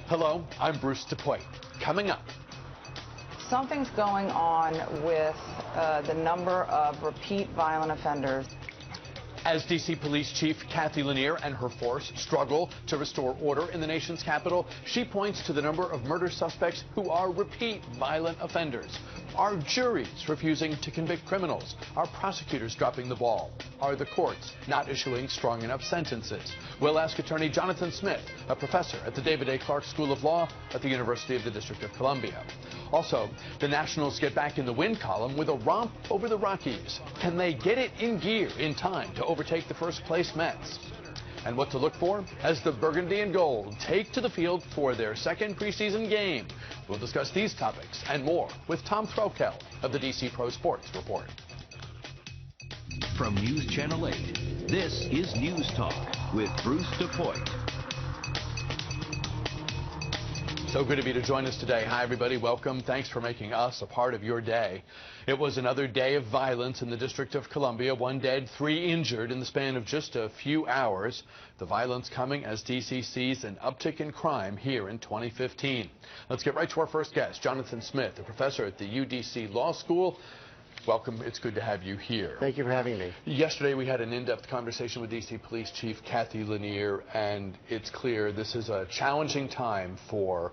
Hello, I'm Bruce DePoy. Coming up. Something's going on with the number of repeat violent offenders. As D.C. Police Chief Kathy Lanier and her force struggle to restore order in the nation's capital, she points to the number of murder suspects who are repeat violent offenders. Are juries refusing to convict criminals? Are prosecutors dropping the ball? Are the courts not issuing strong enough sentences? We'll ask attorney Jonathan Smith, a professor at the David A. Clark School of Law at the University of the District of Columbia. Also, the Nationals get back in the win column with a romp over the Rockies. Can they get it in gear in time to overtake the first-place Mets? And what to look for as the Burgundy and Gold take to the field for their second preseason game. We'll discuss these topics and more with Tom Throkel of the DC Pro Sports Report. From News Channel 8, this is News Talk with Bruce DePoy. So good of you to join us today. Hi, everybody. Welcome. Thanks for making us a part of your day. It was another day of violence in the District of Columbia. 1 dead, 3 injured in the span of just a few hours. The violence coming as D.C. sees an uptick in crime here in 2015. Let's get right to our first guest, Jonathan Smith, a professor at the UDC Law School. Welcome. It's good to have you here. Thank you for having me. Yesterday we had an in-depth conversation with D.C. Police Chief Kathy Lanier, and it's clear this is a challenging time for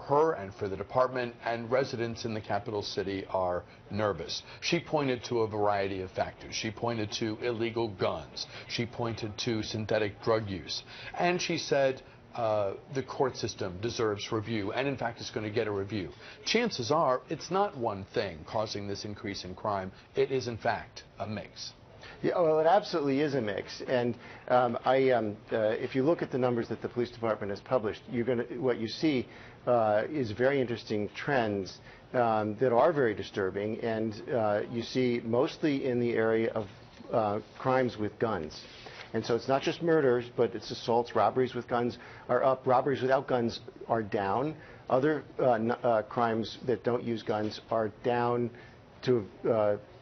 her and for the department, and residents in the capital city are nervous. She pointed to a variety of factors. She pointed to illegal guns. She pointed to synthetic drug use. And she said the court system deserves review, and in fact it's going to get a review. Chances are it's not one thing causing this increase in crime. It is in fact a mix. Yeah, well, it absolutely is a mix, and if you look at the numbers that the police department has published, what you see is very interesting trends that are very disturbing, and you see mostly in the area of crimes with guns. And so it's not just murders, but it's assaults. Robberies with guns are up. Robberies without guns are down. Other crimes that don't use guns are down to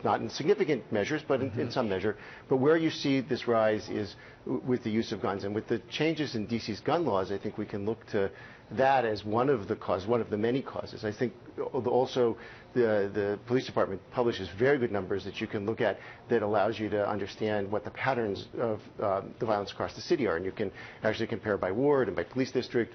not in significant measures, but in some measure. But where you see this rise is with the use of guns. And with the changes in D.C.'s gun laws, I think we can look to that as one of the causes, one of the many causes. I think also the police department publishes very good numbers that you can look at that allows you to understand what the patterns of the violence across the city are. And you can actually compare by ward and by police district,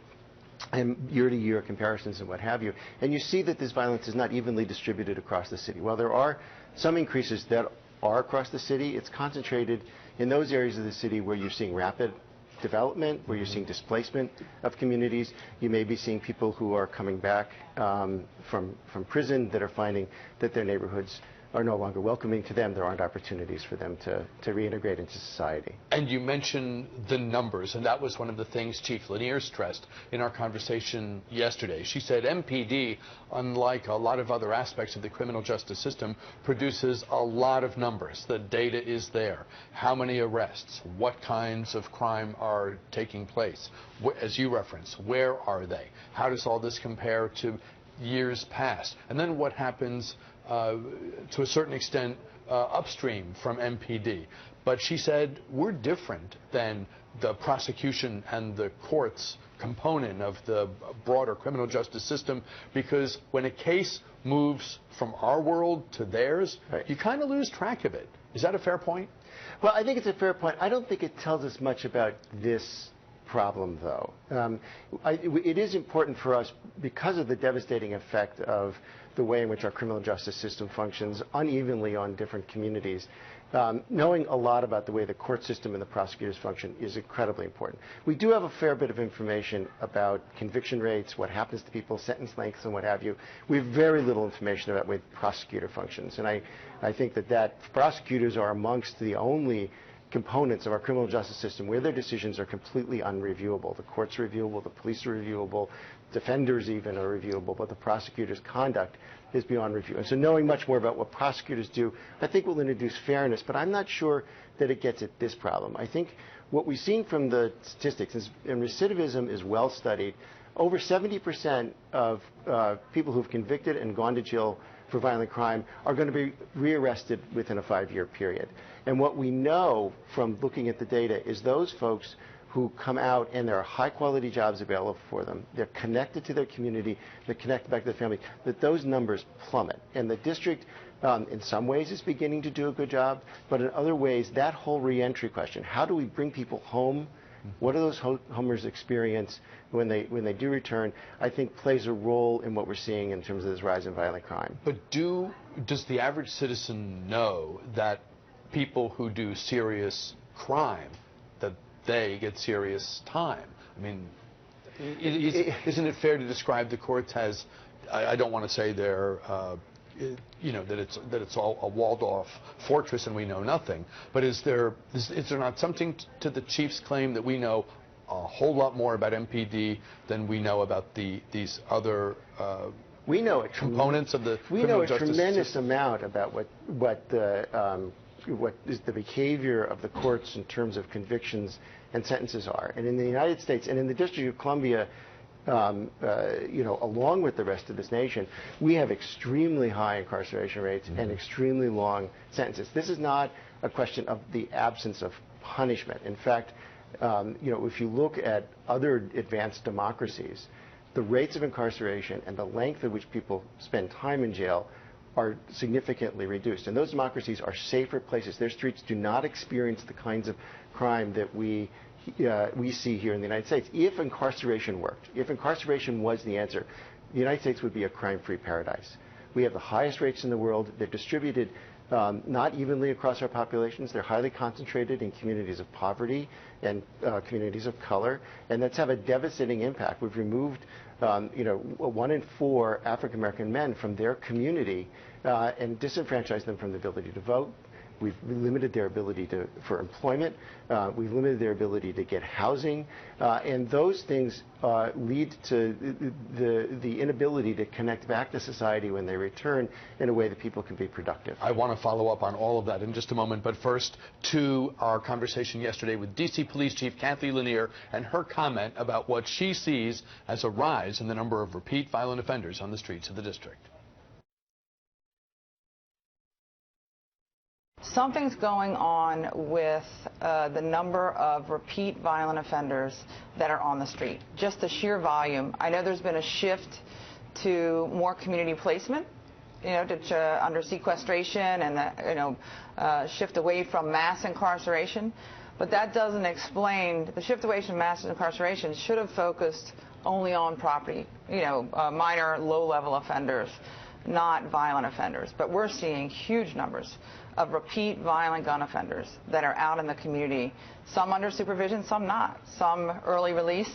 and year-to-year comparisons and what have you. And you see that this violence is not evenly distributed across the city. While there are some increases that are across the city, it's concentrated in those areas of the city where you're seeing rapid development, where you're seeing displacement of communities. You may be seeing people who are coming back from prison that are finding that their neighborhoods are no longer welcoming to them. There aren't opportunities for them to reintegrate into society. And you mentioned the numbers, and that was one of the things Chief Lanier stressed in our conversation yesterday. She said MPD, unlike a lot of other aspects of the criminal justice system, produces a lot of numbers. The data is there. How many arrests? What kinds of crime are taking place? As you referenced, where are they? How does all this compare to years past? And then what happens to a certain extent upstream from MPD. But she said we're different than the prosecution and the courts component of the broader criminal justice system, because when a case moves from our world to theirs, right, you kind of lose track of it. Is that a fair point? Well, I think it's a fair point. I don't think it tells us much about this problem, though. It is important for us, because of the devastating effect of the way in which our criminal justice system functions unevenly on different communities. Knowing a lot about the way the court system and the prosecutors function is incredibly important. We do have a fair bit of information about conviction rates, what happens to people, sentence lengths, and what have you. We have very little information about the way the prosecutor functions. And I think that prosecutors are amongst the only components of our criminal justice system where their decisions are completely unreviewable. The courts are reviewable, the police are reviewable, defenders even are reviewable, but the prosecutor's conduct is beyond review. And so knowing much more about what prosecutors do, I think will introduce fairness, but I'm not sure that it gets at this problem. I think what we've seen from the statistics is, and recidivism is well studied, over 70% of people who've convicted and gone to jail for violent crime are going to be rearrested within a 5-year period. And what we know from looking at the data is those folks who come out and there are high-quality jobs available for them, they're connected to their community, they're connected back to their family, that those numbers plummet. And the district, in some ways, is beginning to do a good job, but in other ways, that whole reentry question, how do we bring people home? What do those homers experience when they do return, I think plays a role in what we're seeing in terms of this rise in violent crime. But does the average citizen know that people who do serious crime, that they get serious time? I mean, isn't it fair to describe the courts as, I don't want to say they're, that it's all a walled-off fortress and we know nothing, but is there not something to the chief's claim that we know a whole lot more about MPD than we know about these other we know components of the we know a justice tremendous system? amount about what is the behavior of the courts in terms of convictions and sentences are. And in the United States and in the District of Columbia, along with the rest of this nation, we have extremely high incarceration rates and extremely long sentences. This is not a question of the absence of punishment. In fact, if you look at other advanced democracies, the rates of incarceration and the length at which people spend time in jail are significantly reduced. And those democracies are safer places. Their streets do not experience the kinds of crime that we see here in the United States. If incarceration worked, if incarceration was the answer, the United States would be a crime-free paradise. We have the highest rates in the world. They're distributed not evenly across our populations. They're highly concentrated in communities of poverty and communities of color, and that's have a devastating impact. We've removed 1 in 4 African American men from their community and disenfranchised them from the ability to vote. We've limited their ability for employment. We've limited their ability to get housing. And those things lead to the inability to connect back to society when they return in a way that people can be productive. I want to follow up on all of that in just a moment. But first, to our conversation yesterday with D.C. Police Chief Kathy Lanier and her comment about what she sees as a rise in the number of repeat violent offenders on the streets of the district. Something's going on with the number of repeat violent offenders that are on the street. Just the sheer volume. I know there's been a shift to more community placement, under sequestration and shift away from mass incarceration. But that doesn't explain the shift away from mass incarceration. Should have focused only on property, minor, low-level offenders, not violent offenders. But we're seeing huge numbers of repeat violent gun offenders that are out in the community, some under supervision, some not, some early release,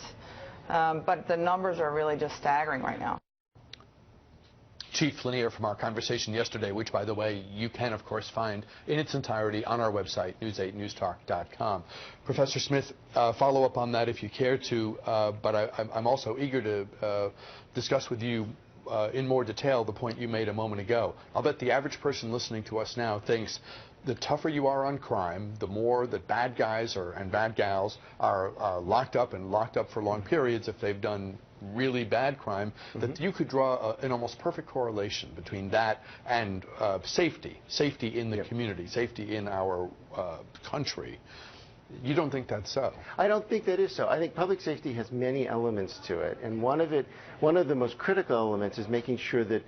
but the numbers are really just staggering right now. Chief Lanier from our conversation yesterday, which, by the way, you can, of course, find in its entirety on our website, news8newstalk.com. Professor Smith, follow up on that if you care to, but I'm also eager to discuss with you in more detail the point you made a moment ago. I'll bet the average person listening to us now thinks the tougher you are on crime, the more that bad guys and bad gals are locked up for long periods if they've done really bad crime, that you could draw an almost perfect correlation between that and safety in the community, safety in our country. You don't think that's so? I don't think that is so. I think public safety has many elements to it, and one of the most critical elements is making sure that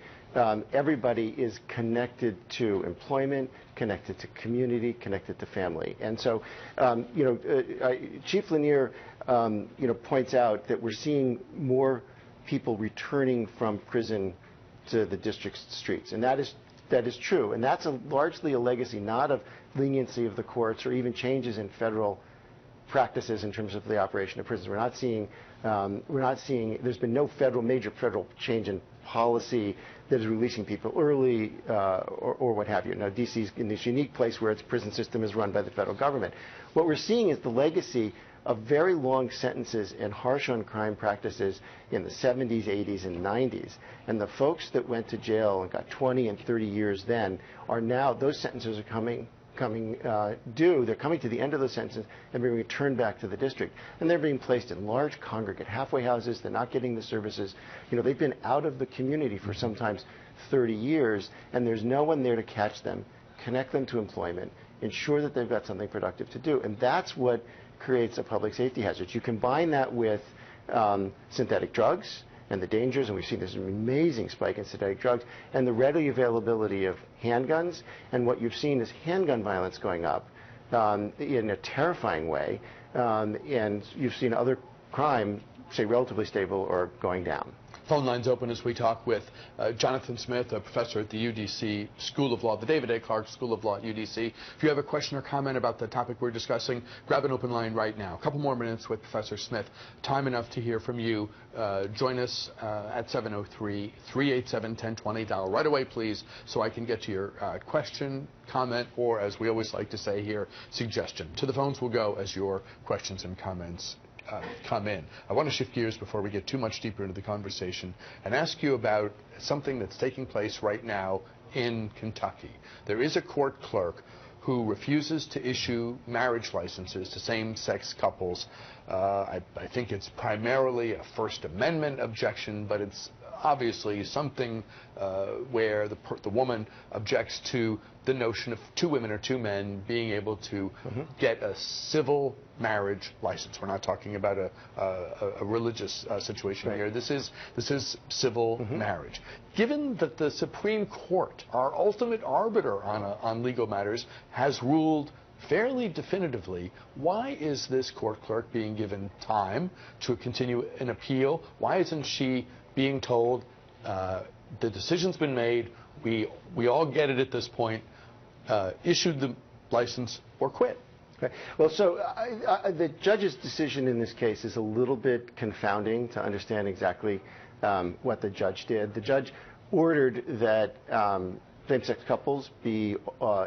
everybody is connected to employment, connected to community, connected to family. And so, Chief Lanier, points out that we're seeing more people returning from prison to the district's streets, and that is true, and that's largely a legacy not of leniency of the courts or even changes in federal practices in terms of the operation of prisons. We're not seeing. There's been no major federal change in policy that is releasing people early or what have you. Now, D.C.'s in this unique place where its prison system is run by the federal government. What we're seeing is the legacy of very long sentences and harsh on crime practices in the 70s, 80s, and 90s. And the folks that went to jail and got 20 and 30 years then are now, those sentences are coming due. They're coming to the end of those sentences and being returned back to the district. And they're being placed in large congregate halfway houses. They're not getting the services. They've been out of the community for sometimes 30 years, and there's no one there to catch them, connect them to employment, ensure that they've got something productive to do. And that's what creates a public safety hazard. You combine that with synthetic drugs and the dangers, and we've seen this amazing spike in synthetic drugs, and the ready availability of handguns, and what you've seen is handgun violence going up in a terrifying way, and you've seen other crime, say, relatively stable or going down. Phone lines open as we talk with Jonathan Smith, a professor at the UDC School of Law, the David A. Clark School of Law at UDC. If you have a question or comment about the topic we're discussing, grab an open line right now. A couple more minutes with Professor Smith. Time enough to hear from you. Join us at 703-387-1020. Dial right away, please, so I can get to your question, comment, or, as we always like to say here, suggestion. To the phones we'll go as your questions and comments come in. I want to shift gears before we get too much deeper into the conversation and ask you about something that's taking place right now in Kentucky. There is a court clerk who refuses to issue marriage licenses to same-sex couples. I think it's primarily a First Amendment objection, but it's obviously something where the woman objects to the notion of two women or two men being able to get a civil marriage license. We're not talking about a religious situation here. This is civil marriage. Given that the Supreme Court, our ultimate arbiter on legal matters, has ruled fairly definitively, why is this court clerk being given time to continue an appeal? Why isn't she being told the decision's been made, we all get it at this point, issue the license or quit? Okay. Well, so the judge's decision in this case is a little bit confounding to understand exactly what the judge did. The judge ordered that same-sex couples be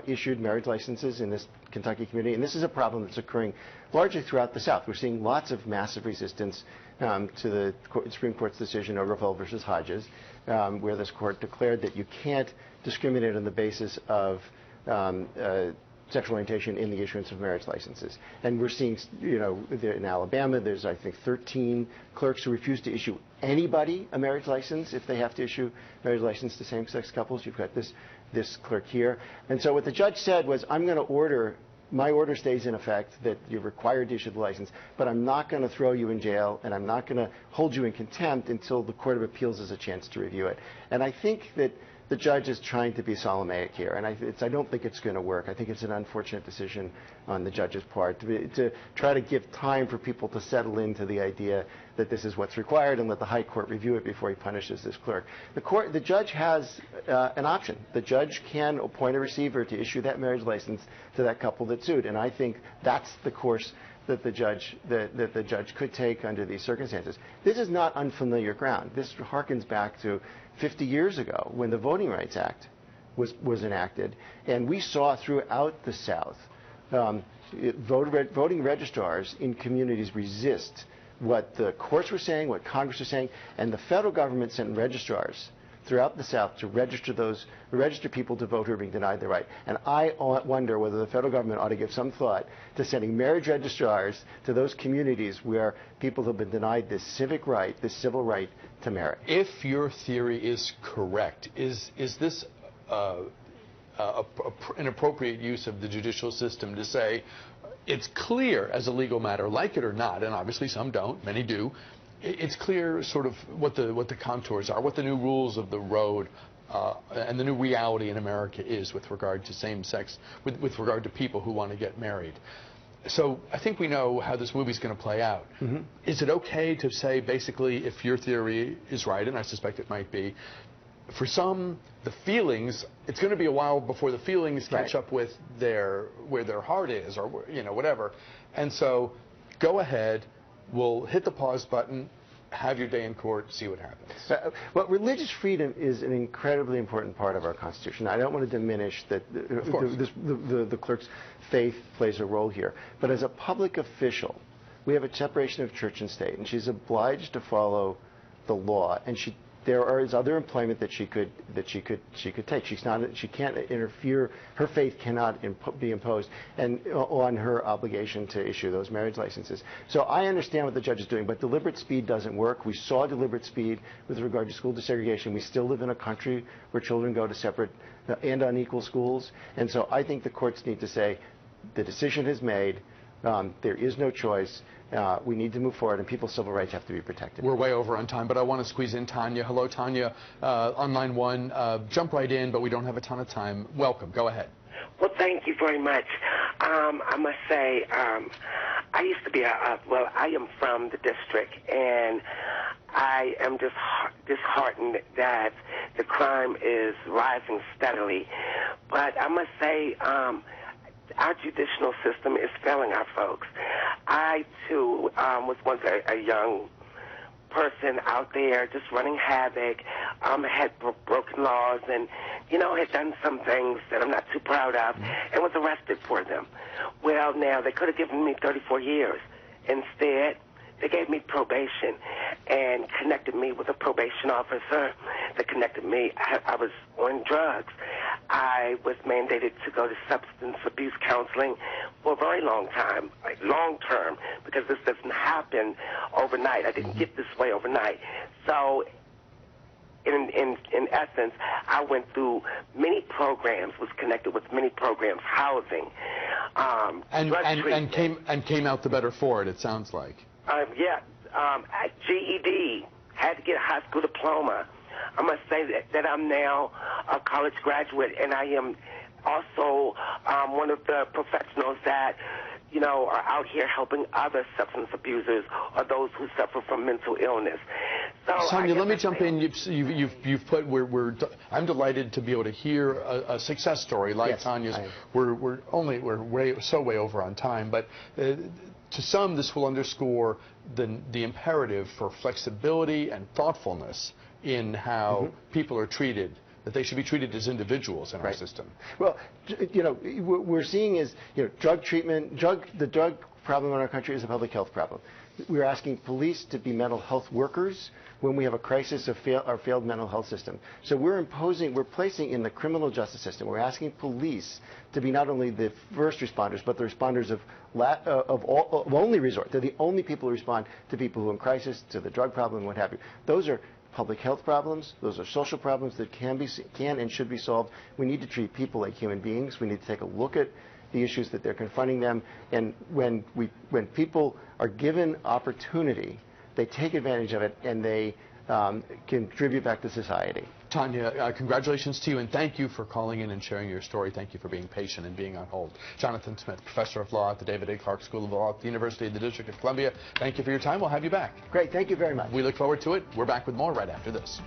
issued marriage licenses in this Kentucky community, and this is a problem that's occurring largely throughout the South. We're seeing lots of massive resistance to the Supreme Court's decision over Roe versus Hodges, where this court declared that you can't discriminate on the basis of sexual orientation in the issuance of marriage licenses. And we're seeing, in Alabama, there's, I think, 13 clerks who refuse to issue anybody a marriage license if they have to issue marriage license to same-sex couples. You've got this clerk here. And so what the judge said was, I'm going to order, my order stays in effect that you're required to issue the license, but I'm not going to throw you in jail, and I'm not going to hold you in contempt until the Court of Appeals has a chance to review it. And I think that the judge is trying to be Solomaic here, and I don't think it's going to work. I think it's an unfortunate decision on the judge's part to try to give time for people to settle into the idea that this is what's required and let the high court review it before he punishes this clerk. The judge has an option. The judge can appoint a receiver to issue that marriage license to that couple that sued, and I think that's the course that the judge could take under these circumstances. This is not unfamiliar ground. This harkens back to 50 years ago when the Voting Rights Act was enacted, and we saw throughout the South voting registrars in communities resist what the courts were saying, what Congress was saying, and the federal government sent registrars throughout the South to register people to vote who are being denied their right. And I wonder whether the federal government ought to give some thought to sending marriage registrars to those communities where people have been denied this civic right, this civil right to marry. If your theory is correct, is this an appropriate use of the judicial system to say it's clear as a legal matter, like it or not, and obviously some don't, many do, it's clear sort of what the contours are, what the new rules of the road and the new reality in America is with regard to same-sex, with regard to people who want to get married. So I think we know how this movie's going to play out. Is it okay to say, basically, if your theory is right, and I suspect it might be, for some, the feelings, it's going to be a while before the feelings catch up with where their heart is, or whatever. And so go ahead, we'll hit the pause button, have your day in court, see what happens. Well, religious freedom is an incredibly important part of our Constitution. I don't want to diminish that the clerk's faith plays a role here. But as a public official, we have a separation of church and state, and she's obliged to follow the law. And there is other employment that she could take. She can't interfere. Her faith cannot be imposed on her obligation to issue those marriage licenses. So I understand what the judge is doing, but deliberate speed doesn't work. We saw deliberate speed with regard to school desegregation. We still live in a country where children go to separate and unequal schools, and so I think the courts need to say the decision is made. There is no choice. We need to move forward, and people's civil rights have to be protected. We're way over on time, but I want to squeeze in Tanya. Hello, Tanya, on line 1. Jump right in, but we don't have a ton of time. Welcome. Go ahead. Well, thank you very much. I must say, I used to be well, I am from the district, and I am just disheartened that the crime is rising steadily. But I must say, our judicial system is failing our folks. I, too, was once a young person out there just running havoc, had broken laws and, had done some things that I'm not too proud of and was arrested for them. Well, now, they could have given me 34 years. Instead, they gave me probation and connected me with a probation officer that connected me. I was on drugs. I was mandated to go to substance abuse counseling for a very long time, like long term, because this doesn't happen overnight. I didn't get this way overnight. So in essence, I went through many programs, was connected with many programs, housing, and came out the better for it, it sounds like. GED, had to get a high school diploma. I must say that I'm now a college graduate, and I am also one of the professionals that, are out here helping other substance abusers or those who suffer from mental illness. So Sonia, let me jump in. You've put. I'm delighted to be able to hear a success story like Tanya's. We're way over on time, but. To some, this will underscore the imperative for flexibility and thoughtfulness in how people are treated, that they should be treated as individuals in our system. Well, what we're seeing is, drug treatment, the drug problem in our country is a public health problem. We're asking police to be mental health workers when we have a crisis of our failed mental health system. So we're placing in the criminal justice system, we're asking police to be not only the first responders, but the responders of only resort. They're the only people who respond to people who are in crisis, to the drug problem, and what have you. Those are public health problems. Those are social problems that can and should be solved. We need to treat people like human beings. We need to take a look at the issues that they're confronting them. And when people are given opportunity, they take advantage of it, and they contribute back to society. Tanya, congratulations to you, and thank you for calling in and sharing your story. Thank you for being patient and being on hold. Jonathan Smith, Professor of Law at the David A. Clark School of Law at the University of the District of Columbia. Thank you for your time. We'll have you back. Great. Thank you very much. We look forward to it. We're back with more right after this.